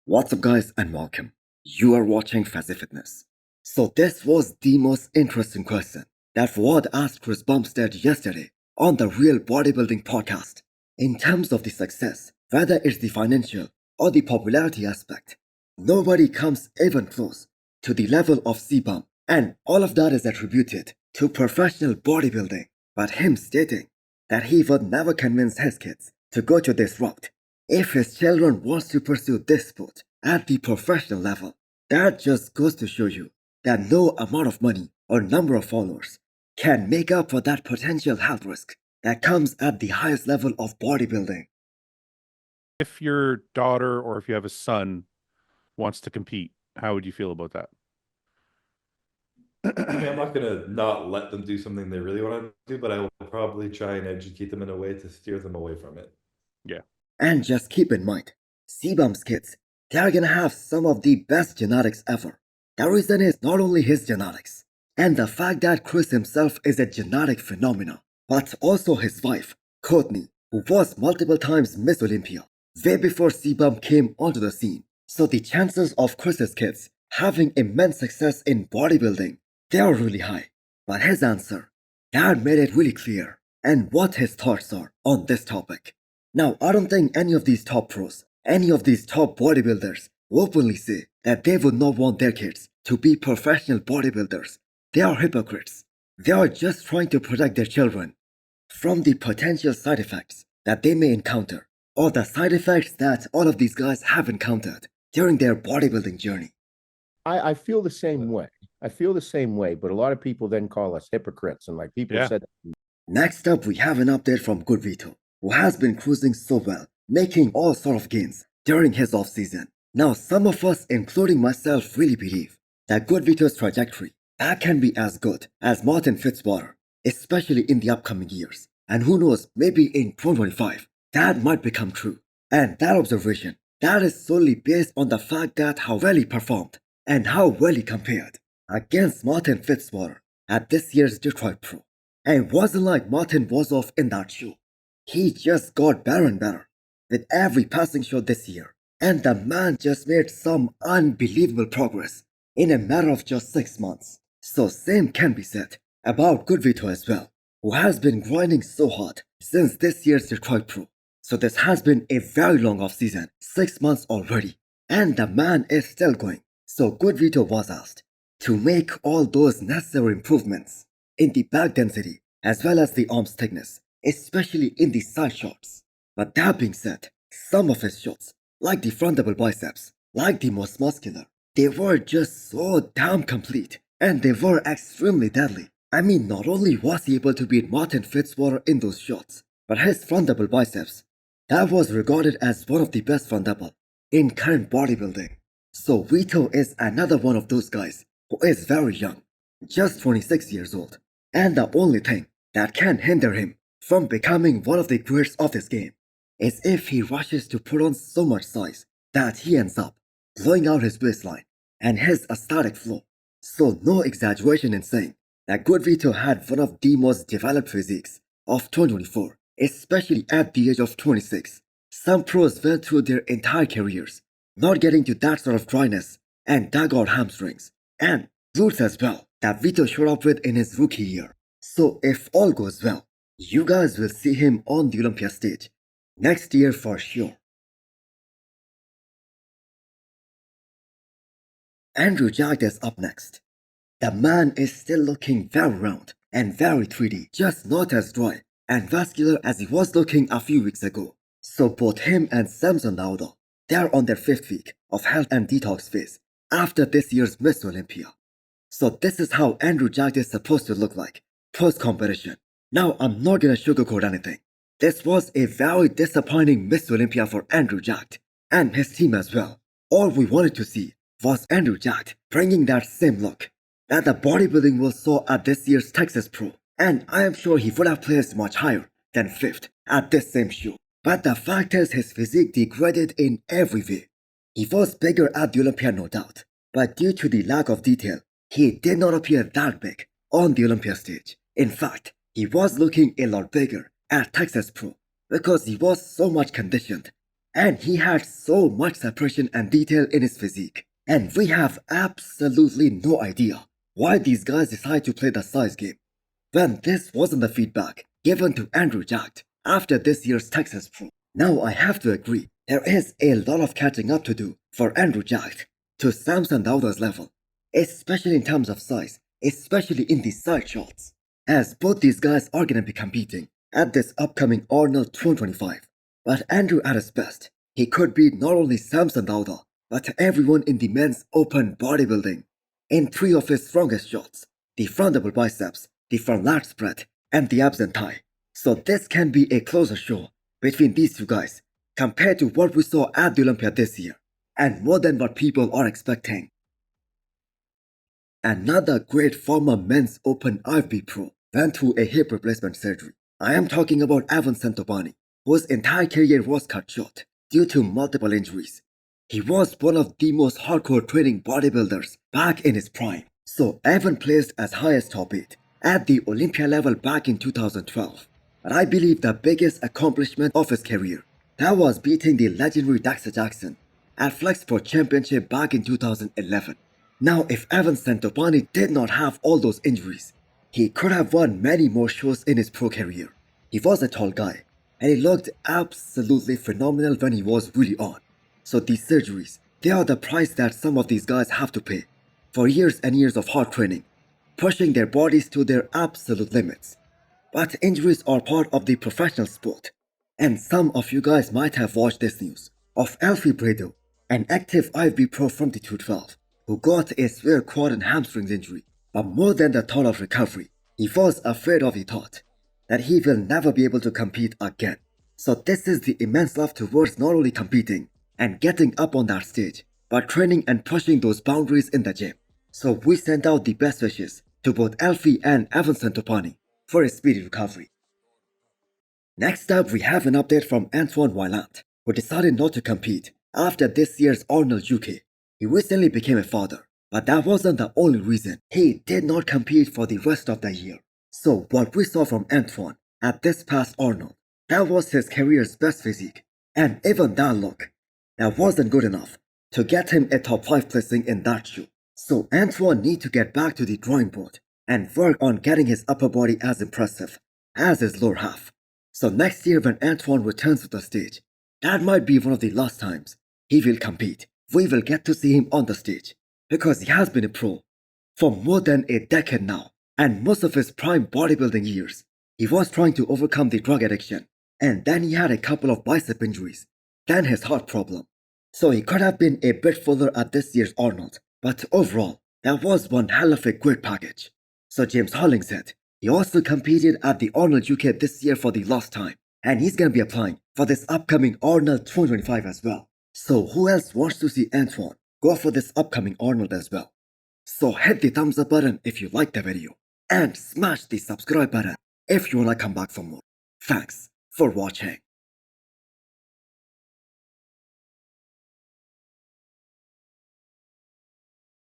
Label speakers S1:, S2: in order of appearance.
S1: What's up guys and welcome. You are watching Fazi Fitness. So this was the most interesting question that Fuad asked Chris Bumstead yesterday on the Real Bodybuilding podcast. In terms of the success, whether it's the financial or the popularity aspect, nobody comes even close to the level of Cbum, and all of that is attributed to professional bodybuilding, but him stating that he would never convince his kids to go to this route if his children wants to pursue this sport at the professional level. That just goes to show you that no amount of money or number of followers can make up for that potential health risk that comes at the highest level of bodybuilding.
S2: If your daughter or if you have a son wants to compete, how would you feel about that?
S3: I mean, I'm not gonna not let them do something they really want to do, but I will probably try and educate them in a way to steer them away from it.
S2: Yeah.
S1: And just keep in mind, Cbum's kids, they are gonna have some of the best genetics ever. The reason is not only his genetics, and the fact that Chris himself is a genetic phenomenon, but also his wife, Courtney, who was multiple times Miss Olympia, way before Cbum came onto the scene. So the chances of Chris's kids having immense success in bodybuilding, they are really high. But his answer, Dad made it really clear, and what his thoughts are on this topic. Now, I don't think any of these top pros, any of these top bodybuilders openly say that they would not want their kids to be professional bodybuilders. They are hypocrites. They are just trying to protect their children from the potential side effects that they may encounter, or the side effects that all of these guys have encountered during their bodybuilding journey.
S4: I feel the same way. But a lot of people then call us hypocrites, and like people said.
S1: Next up, we have an update from Good Vito, who has been cruising so well, making all sort of gains during his off-season. Now, some of us, including myself, really believe that Good Vito's trajectory that can be as good as Martin Fitzwater, especially in the upcoming years. And who knows, maybe in 2025, that might become true. And that observation, that is solely based on the fact that how well he performed and how well he compared against Martin Fitzwater at this year's Detroit Pro. And it wasn't like Martin was off in that show. He just got better and better with every passing show this year. And the man just made some unbelievable progress in a matter of just 6 months. So same can be said about Good Vito as well, who has been grinding so hard since this year's Detroit Pro. So this has been a very long off season, 6 months already, and the man is still going. So Good Vito was asked to make all those necessary improvements in the back density as well as the arms thickness, especially in the side shots. But that being said, some of his shots, like the front double biceps, like the most muscular, they were just so damn complete, and they were extremely deadly. I mean, not only was he able to beat Martin Fitzwater in those shots, but his front double biceps, that was regarded as one of the best front double in current bodybuilding. So Vito is another one of those guys who is very young, just 26 years old, and the only thing that can hinder him from becoming one of the greats of this game is if he rushes to put on so much size that he ends up blowing out his waistline and his aesthetic flow. So no exaggeration in saying that Good Vito had one of the most developed physiques of 2024, especially at the age of 26. Some pros went through their entire careers not getting to that sort of dryness and dug out hamstrings and glutes as well that Vito showed up with in his rookie year. So if all goes well, you guys will see him on the Olympia stage next year for sure. Andrew Jacked is up next. The man is still looking very round and very 3D, just not as dry and vascular as he was looking a few weeks ago. So both him and Samson Dauda, they are on their 5th week of health and detox phase after this year's Miss Olympia. So this is how Andrew Jacked is supposed to look like post-competition. Now, I'm not gonna sugarcoat anything. This was a very disappointing Miss Olympia for Andrew Jacked and his team as well. All we wanted to see was Andrew Jacked bringing that same look that the bodybuilding will saw at this year's Texas Pro, and I am sure he would have placed much higher than 5th at this same show. But the fact is his physique degraded in every way. He was bigger at the Olympia, no doubt, but due to the lack of detail, he did not appear that big on the Olympia stage. In fact, he was looking a lot bigger at Texas Pro because he was so much conditioned And he had so much separation and detail in his physique. And we have absolutely no idea why these guys decide to play the size game, when this wasn't the feedback given to Andrew Jacked after this year's Texas Pro. Now I have to agree, there is a lot of catching up to do for Andrew Jacked to Samson Dauda's level, especially in terms of size, especially in the side shots, as both these guys are gonna be competing at this upcoming Arnold 225. But Andrew at his best, he could beat not only Samson Dauda, but everyone in the men's open bodybuilding in 3 of his strongest shots: the front double biceps, the front lat spread, and the abs and thigh. So this can be a closer show between these two guys compared to what we saw at the Olympia this year, and more than what people are expecting. Another great former men's open IFB pro went through a hip replacement surgery. I am talking about Anan W, whose entire career was cut short due to multiple injuries. He was one of the most hardcore training bodybuilders back in his prime. So Anan placed as high as top 8 at the Olympia level back in 2012. But I believe the biggest accomplishment of his career, that was beating the legendary Dexter Jackson at Flex Pro Championship back in 2011. Now if Anan W did not have all those injuries, he could have won many more shows in his pro career. He was a tall guy, and he looked absolutely phenomenal when he was really on. So these surgeries, they are the price that some of these guys have to pay for years and years of hard training, pushing their bodies to their absolute limits. But injuries are part of the professional sport, and some of you guys might have watched this news of Alfie Bredo, an active IFB pro from the 212, who got a severe quad and hamstrings injury. But more than the thought of recovery, he was afraid of the thought that he will never be able to compete again. So this is the immense love towards not only competing and getting up on that stage, but training and pushing those boundaries in the gym. So we send out the best wishes to both Alfie and Anan W for a speedy recovery. Next up, we have an update from Antoine Wyland, who decided not to compete after this year's Arnold UK. He recently became a father, but that wasn't the only reason he did not compete for the rest of the year. So what we saw from Antoine at this past Arnold, that was his career's best physique, and even that look, that wasn't good enough to get him a top 5 placing in that show. So Antoine needs to get back to the drawing board and work on getting his upper body as impressive as his lower half. So next year when Antoine returns to the stage, that might be one of the last times he will compete. We will get to see him on the stage, because he has been a pro for more than a decade now, and most of his prime bodybuilding years, he was trying to overcome the drug addiction, and then he had a couple of bicep injuries, then his heart problem. So he could have been a bit fuller at this year's Arnold, but overall, that was one hell of a great package. So James Hollingshead, he also competed at the Arnold UK this year for the last time, and he's gonna be applying for this upcoming Arnold 2025 as well. So who else wants to see Antoine go for this upcoming Arnold as well? So hit the thumbs up button if you liked the video, and smash the subscribe button if you wanna come back for more. Thanks for watching.